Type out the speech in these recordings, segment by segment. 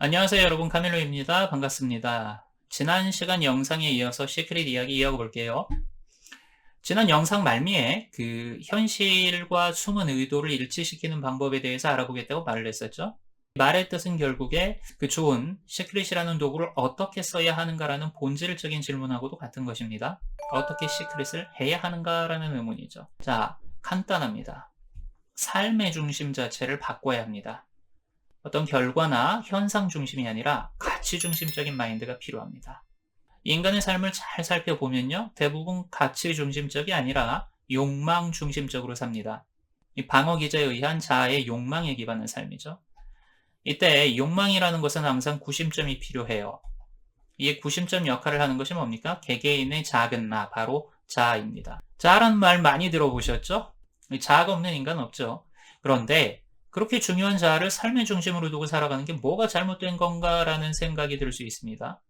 안녕하세요 여러분, 카밀로입니다. 반갑습니다. 지난 시간 영상에 이어서 시크릿 이야기 이어가 볼게요. 지난 영상 말미에 현실과 숨은 의도를 일치시키는 방법에 대해서 알아보겠다고 말을 했었죠. 말의 뜻은 결국에 좋은 시크릿이라는 도구를 어떻게 써야 하는가라는 본질적인 질문하고도 같은 것입니다. 어떻게 시크릿을 해야 하는가라는 의문이죠. 자, 간단합니다. 삶의 중심 자체를 바꿔야 합니다. 어떤 결과나 현상 중심이 아니라 가치 중심적인 마인드가 필요합니다. 인간의 삶을 잘 살펴보면요, 대부분 가치 중심적이 아니라 욕망 중심적으로 삽니다. 이 방어 기제에 의한 자아의 욕망에 기반한 삶이죠. 이때 욕망이라는 것은 항상 구심점이 필요해요. 이 구심점 역할을 하는 것이 뭡니까? 개개인의 작은 나, 바로 자아입니다. 자아라는 말 많이 들어보셨죠? 자아가 없는 인간 없죠. 그런데 그렇게 중요한 자아를 삶의 중심으로 두고 살아가는 게 뭐가 잘못된 건가라는 생각이 들 수 있습니다.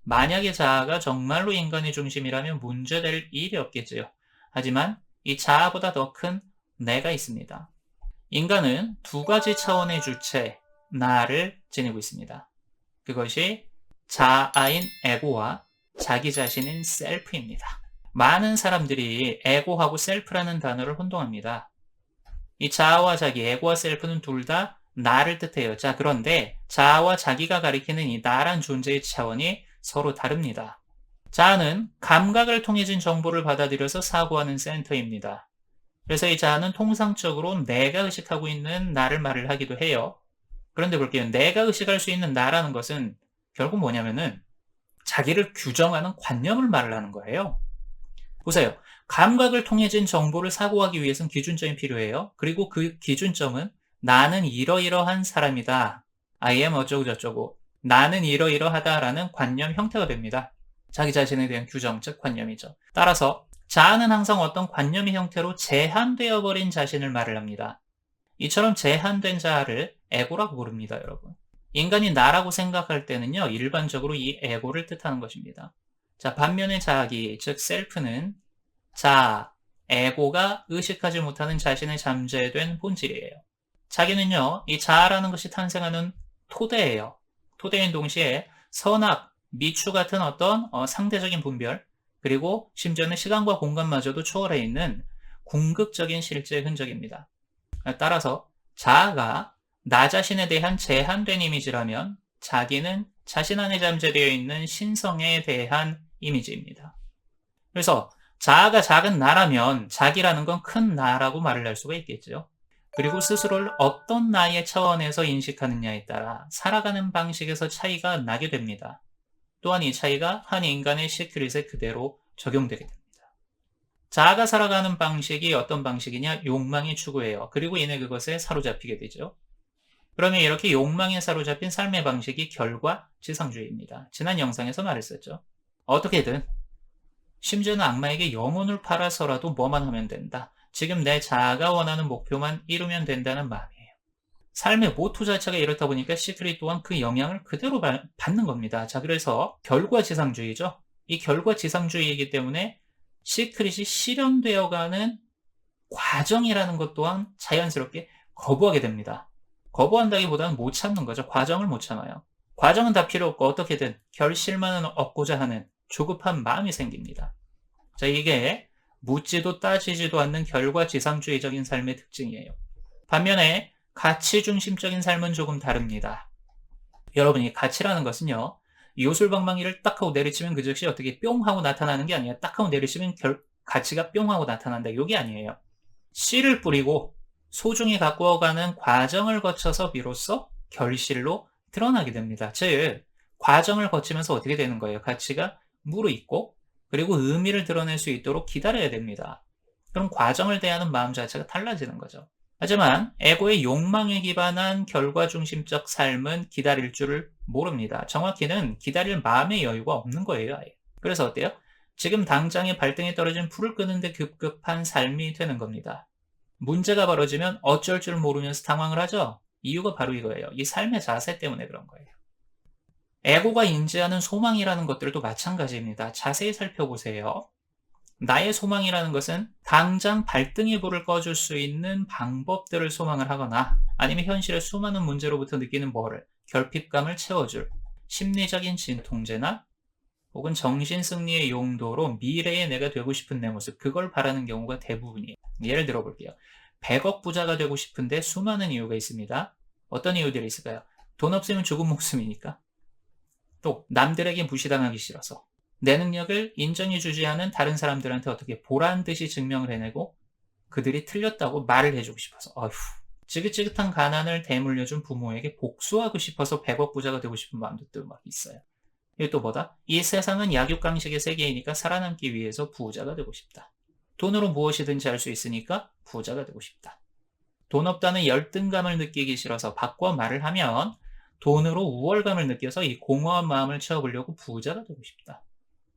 만약에 자아가 정말로 인간의 중심이라면 문제될 일이 없겠지요. 하지만 이 자아보다 더 큰 내가 있습니다. 인간은 두 가지 차원의 주체, 나를 지니고 있습니다. 그것이 자아인 에고와 자기 자신인 셀프입니다. 많은 사람들이 에고하고 셀프라는 단어를 혼동합니다. 이 자아와 자기, 에고와 셀프는 둘 다 나를 뜻해요. 자, 그런데 자아와 자기가 가리키는 이 나란 존재의 차원이 서로 다릅니다. 자아는 감각을 통해진 정보를 받아들여서 사고하는 센터입니다. 그래서 이 자아는 통상적으로 내가 의식하고 있는 나를 말을 하기도 해요. 그런데 볼게요. 내가 의식할 수 있는 나라는 것은 결국 뭐냐면은 자기를 규정하는 관념을 말을 하는 거예요. 보세요. 감각을 통해진 정보를 사고하기 위해서는 기준점이 필요해요. 그리고 그 기준점은 나는 이러이러한 사람이다. I am 어쩌고저쩌고. 나는 이러이러하다라는 관념 형태가 됩니다. 자기 자신에 대한 규정, 즉 관념이죠. 따라서 자아는 항상 어떤 관념의 형태로 제한되어 버린 자신을 말을 합니다. 이처럼 제한된 자아를 에고라고 부릅니다, 여러분. 인간이 나라고 생각할 때는요, 일반적으로 이 에고를 뜻하는 것입니다. 자, 반면에 자기, 즉 셀프는 자아, 에고가 의식하지 못하는 자신의 잠재된 본질이에요. 자기는요, 이 자아라는 것이 탄생하는 토대예요. 토대인 동시에 선악, 미추 같은 어떤 상대적인 분별, 그리고 심지어는 시간과 공간마저도 초월해 있는 궁극적인 실제의 흔적입니다. 따라서 자아가 나 자신에 대한 제한된 이미지라면 자기는 자신 안에 잠재되어 있는 신성에 대한 이미지입니다. 그래서 자아가 작은 나라면 자기라는 건 큰 나라고 말을 할 수가 있겠죠. 그리고 스스로를 어떤 나의 차원에서 인식하느냐에 따라 살아가는 방식에서 차이가 나게 됩니다. 또한 이 차이가 한 인간의 시크릿에 그대로 적용되게 됩니다. 자아가 살아가는 방식이 어떤 방식이냐? 욕망이 추구해요. 그리고 이내 그것에 사로잡히게 되죠. 그러면 이렇게 욕망에 사로잡힌 삶의 방식이 결과지상주의입니다. 지난 영상에서 말했었죠. 어떻게든 심지어는 악마에게 영혼을 팔아서라도 뭐만 하면 된다. 지금 내 자아가 원하는 목표만 이루면 된다는 마음이에요. 삶의 모토 자체가 이렇다 보니까 시크릿 또한 그 영향을 그대로 받는 겁니다. 자, 그래서 결과지상주의죠. 이 결과지상주의이기 때문에 시크릿이 실현되어가는 과정이라는 것 또한 자연스럽게 거부하게 됩니다. 거부한다기보다는 못 참는 거죠. 과정을 못 참아요. 과정은 다 필요 없고 어떻게든 결실만은 얻고자 하는 조급한 마음이 생깁니다. 자, 이게 묻지도 따지지도 않는 결과지상주의적인 삶의 특징이에요. 반면에 가치 중심적인 삶은 조금 다릅니다. 여러분이 가치라는 것은요, 요술방망이를 딱 하고 내리치면 그 즉시 어떻게 뿅 하고 나타나는 게 아니에요. 딱 하고 내리치면 가치가 뿅 하고 나타난다. 이게 아니에요. 씨를 뿌리고 소중히 가꾸어가는 과정을 거쳐서 비로소 결실로 드러나게 됩니다. 즉, 과정을 거치면서 어떻게 되는 거예요? 가치가 무르익고 그리고 의미를 드러낼 수 있도록 기다려야 됩니다. 그럼 과정을 대하는 마음 자체가 달라지는 거죠. 하지만 에고의 욕망에 기반한 결과 중심적 삶은 기다릴 줄을 모릅니다. 정확히는 기다릴 마음의 여유가 없는 거예요, 아예. 그래서 어때요? 지금 당장에 발등에 떨어진 불을 끄는데 급급한 삶이 되는 겁니다. 문제가 벌어지면 어쩔 줄 모르면서 당황을 하죠. 이유가 바로 이거예요. 이 삶의 자세 때문에 그런 거예요. 에고가 인지하는 소망이라는 것들도 마찬가지입니다. 자세히 살펴보세요. 나의 소망이라는 것은 당장 발등에 불을 꺼줄 수 있는 방법들을 소망을 하거나 아니면 현실의 수많은 문제로부터 느끼는 뭐를 결핍감을 채워줄 심리적인 진통제나 혹은 정신승리의 용도로 미래의 내가 되고 싶은 내 모습, 그걸 바라는 경우가 대부분이에요. 예를 들어 볼게요. 100억 부자가 되고 싶은데 수많은 이유가 있습니다. 어떤 이유들이 있을까요? 돈 없으면 죽은 목숨이니까. 또 남들에게 무시당하기 싫어서. 내 능력을 인정해주지 않은 다른 사람들한테 어떻게 보란듯이 증명을 해내고 그들이 틀렸다고 말을 해주고 싶어서. 어휴. 지긋지긋한 가난을 대물려준 부모에게 복수하고 싶어서 100억 부자가 되고 싶은 마음도 또 막 있어요. 이게 또 뭐다? 이 세상은 약육강식의 세계이니까 살아남기 위해서 부자가 되고 싶다. 돈으로 무엇이든지 할 수 있으니까 부자가 되고 싶다. 돈 없다는 열등감을 느끼기 싫어서 바꿔 말을 하면 돈으로 우월감을 느껴서 이 공허한 마음을 채워보려고 부자가 되고 싶다.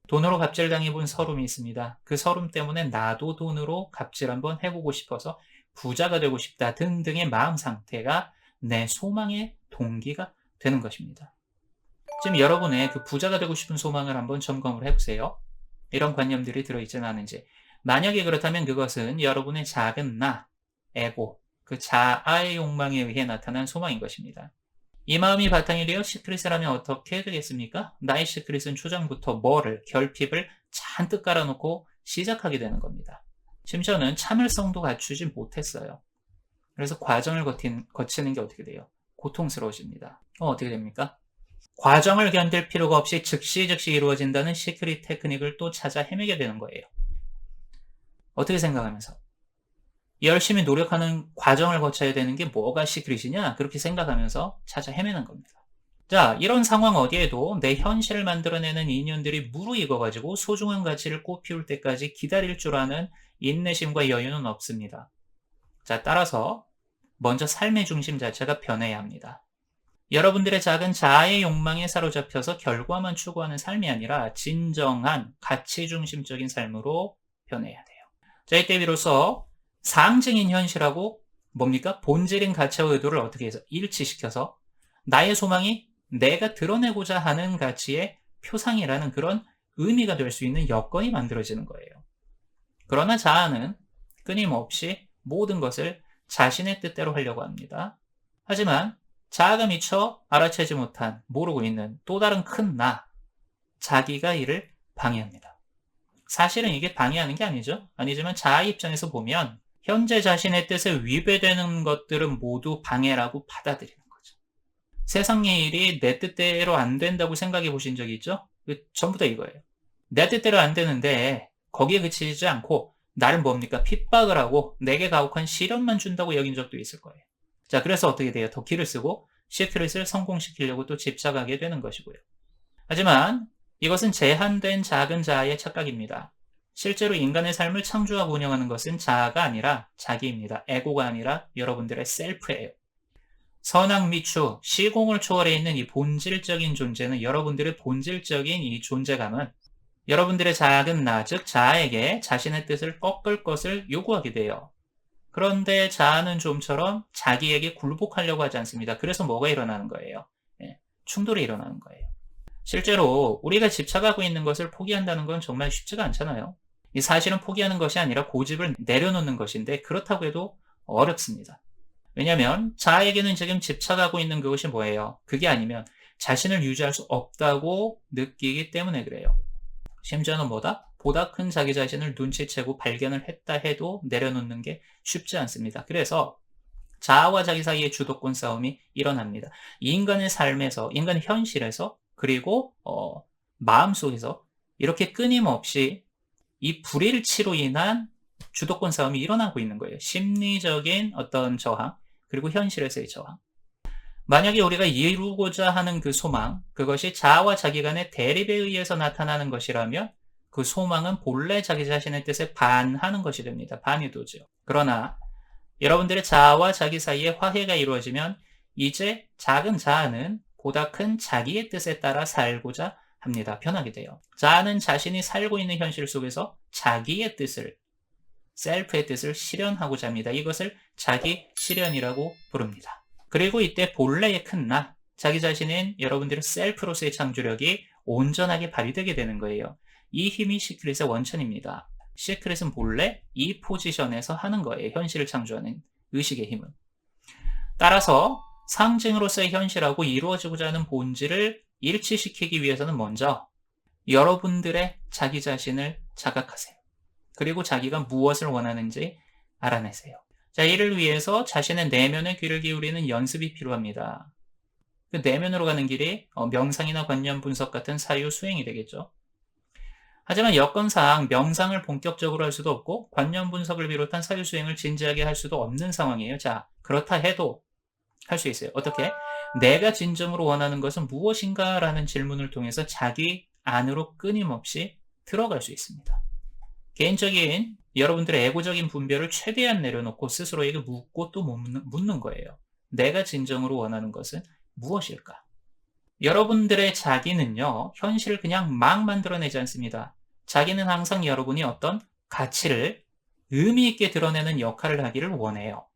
돈으로 갑질당해본 서름이 있습니다. 그 서름 때문에 나도 돈으로 갑질 한번 해보고 싶어서 부자가 되고 싶다 등등의 마음 상태가 내 소망의 동기가 되는 것입니다. 지금 여러분의 그 부자가 되고 싶은 소망을 한번 점검을 해보세요. 이런 관념들이 들어있지는 않은지. 만약에 그렇다면 그것은 여러분의 작은 나, 에고, 그 자아의 욕망에 의해 나타난 소망인 것입니다. 이 마음이 바탕이 되어 시크릿을 하면 어떻게 되겠습니까? 나의 시크릿은 초장부터 뭐를, 결핍을 잔뜩 깔아놓고 시작하게 되는 겁니다. 심지어는 참을성도 갖추지 못했어요. 그래서 과정을 거치는 게 어떻게 돼요? 고통스러워집니다. 어떻게 됩니까? 과정을 견딜 필요가 없이 즉시 이루어진다는 시크릿 테크닉을 또 찾아 헤매게 되는 거예요. 어떻게 생각하면서? 열심히 노력하는 과정을 거쳐야 되는 게 뭐가 시크릿이냐? 그렇게 생각하면서 찾아 헤매는 겁니다. 자, 이런 상황 어디에도 내 현실을 만들어내는 인연들이 무르익어가지고 소중한 가치를 꽃피울 때까지 기다릴 줄 아는 인내심과 여유는 없습니다. 자, 따라서 먼저 삶의 중심 자체가 변해야 합니다. 여러분들의 작은 자아의 욕망에 사로잡혀서 결과만 추구하는 삶이 아니라 진정한 가치 중심적인 삶으로 변해야 돼요. 자, 이때 비로소 상징인 현실하고 뭡니까? 본질인 가치와 의도를 어떻게 해서 일치시켜서 나의 소망이 내가 드러내고자 하는 가치의 표상이라는 그런 의미가 될 수 있는 여건이 만들어지는 거예요. 그러나 자아는 끊임없이 모든 것을 자신의 뜻대로 하려고 합니다. 하지만 자아가 미처 알아채지 못한, 모르고 있는 또 다른 큰 나, 자기가 이를 방해합니다. 사실은 이게 방해하는 게 아니지만 자아 입장에서 보면 현재 자신의 뜻에 위배되는 것들은 모두 방해라고 받아들이는 거죠. 세상의 일이 내 뜻대로 안 된다고 생각해 보신 적이 있죠? 전부 다 이거예요. 내 뜻대로 안 되는데 거기에 그치지 않고 나를 뭡니까? 핍박을 하고 내게 가혹한 시련만 준다고 여긴 적도 있을 거예요. 자, 그래서 어떻게 돼요? 더 기를 쓰고 시크릿을 성공시키려고 또 집착하게 되는 것이고요. 하지만 이것은 제한된 작은 자아의 착각입니다. 실제로 인간의 삶을 창조하고 운영하는 것은 자아가 아니라 자기입니다. 에고가 아니라 여러분들의 셀프예요. 선악 미추, 시공을 초월해 있는 이 본질적인 존재는 여러분들의 본질적인 이 존재감은 여러분들의 작은 나, 즉 자아에게 자신의 뜻을 꺾을 것을 요구하게 돼요. 그런데 자아는 좀처럼 자기에게 굴복하려고 하지 않습니다. 그래서 뭐가 일어나는 거예요? 충돌이 일어나는 거예요. 실제로 우리가 집착하고 있는 것을 포기한다는 건 정말 쉽지가 않잖아요. 이 사실은 포기하는 것이 아니라 고집을 내려놓는 것인데 그렇다고 해도 어렵습니다. 왜냐하면 자아에게는 지금 집착하고 있는 그것이 뭐예요? 그게 아니면 자신을 유지할 수 없다고 느끼기 때문에 그래요. 심지어는 뭐다? 보다 큰 자기 자신을 눈치채고 발견을 했다 해도 내려놓는 게 쉽지 않습니다. 그래서 자아와 자기 사이의 주도권 싸움이 일어납니다. 이 인간의 삶에서, 인간의 현실에서, 그리고 마음속에서 이렇게 끊임없이 이 불일치로 인한 주도권 싸움이 일어나고 있는 거예요. 심리적인 어떤 저항, 그리고 현실에서의 저항. 만약에 우리가 이루고자 하는 그 소망, 그것이 자아와 자기 간의 대립에 의해서 나타나는 것이라면 그 소망은 본래 자기 자신의 뜻에 반하는 것이 됩니다. 반의도죠. 그러나 여러분들의 자아와 자기 사이에 화해가 이루어지면 이제 작은 자아는 보다 큰 자기의 뜻에 따라 살고자 합니다. 변하게 돼요. 자아는 자신이 살고 있는 현실 속에서 자기의 뜻을, 셀프의 뜻을 실현하고자 합니다. 이것을 자기 실현이라고 부릅니다. 그리고 이때 본래의 큰 나, 자기 자신인 여러분들의 셀프로서의 창조력이 온전하게 발휘되게 되는 거예요. 이 힘이 시크릿의 원천입니다. 시크릿은 본래 이 포지션에서 하는 거예요. 현실을 창조하는 의식의 힘은. 따라서 상징으로서의 현실하고 이루어지고자 하는 본질을 일치시키기 위해서는 먼저 여러분들의 자기 자신을 자각하세요. 그리고 자기가 무엇을 원하는지 알아내세요. 자, 이를 위해서 자신의 내면의 귀를 기울이는 연습이 필요합니다. 그 내면으로 가는 길이 명상이나 관념 분석 같은 사유 수행이 되겠죠. 하지만 여건상 명상을 본격적으로 할 수도 없고 관념 분석을 비롯한 사유 수행을 진지하게 할 수도 없는 상황이에요. 자, 그렇다 해도 할 수 있어요. 어떻게? 내가 진정으로 원하는 것은 무엇인가? 라는 질문을 통해서 자기 안으로 끊임없이 들어갈 수 있습니다. 개인적인 여러분들의 에고적인 분별을 최대한 내려놓고 스스로에게 묻고 또 묻는 거예요. 내가 진정으로 원하는 것은 무엇일까? 여러분들의 자기는요, 현실을 그냥 막 만들어내지 않습니다. 자기는 항상 여러분이 어떤 가치를 의미 있게 드러내는 역할을 하기를 원해요.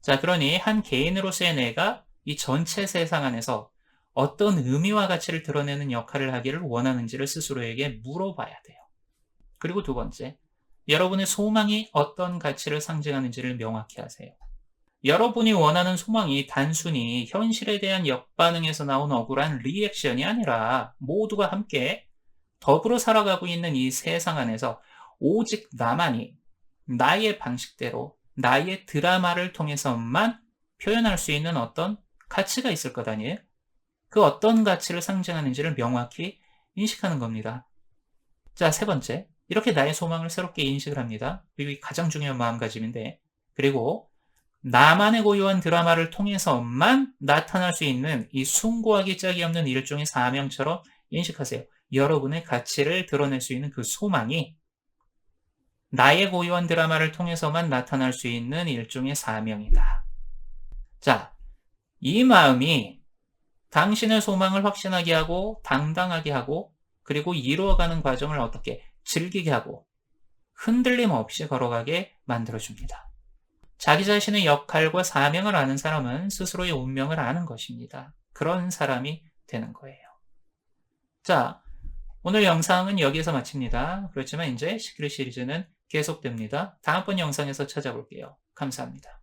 자, 그러니 한 개인으로서의 내가 이 전체 세상 안에서 어떤 의미와 가치를 드러내는 역할을 하기를 원하는지를 스스로에게 물어봐야 돼요. 그리고 두 번째, 여러분의 소망이 어떤 가치를 상징하는지를 명확히 하세요. 여러분이 원하는 소망이 단순히 현실에 대한 역반응에서 나온 억울한 리액션이 아니라 모두가 함께 더불어 살아가고 있는 이 세상 안에서 오직 나만이 나의 방식대로 나의 드라마를 통해서만 표현할 수 있는 어떤 가치가 있을 것 아니에요? 그 어떤 가치를 상징하는지를 명확히 인식하는 겁니다. 자, 세 번째, 이렇게 나의 소망을 새롭게 인식을 합니다. 그리고 이 가장 중요한 마음가짐인데, 그리고 나만의 고유한 드라마를 통해서만 나타날 수 있는 이 숭고하기 짝이 없는 일종의 사명처럼 인식하세요. 여러분의 가치를 드러낼 수 있는 그 소망이 나의 고유한 드라마를 통해서만 나타날 수 있는 일종의 사명이다. 자, 이 마음이 당신의 소망을 확신하게 하고 당당하게 하고 그리고 이루어가는 과정을 어떻게 즐기게 하고 흔들림 없이 걸어가게 만들어줍니다. 자기 자신의 역할과 사명을 아는 사람은 스스로의 운명을 아는 것입니다. 그런 사람이 되는 거예요. 자, 오늘 영상은 여기서 마칩니다. 그렇지만 이제 시크릿 시리즈는 계속됩니다. 다음번 영상에서 찾아볼게요. 감사합니다.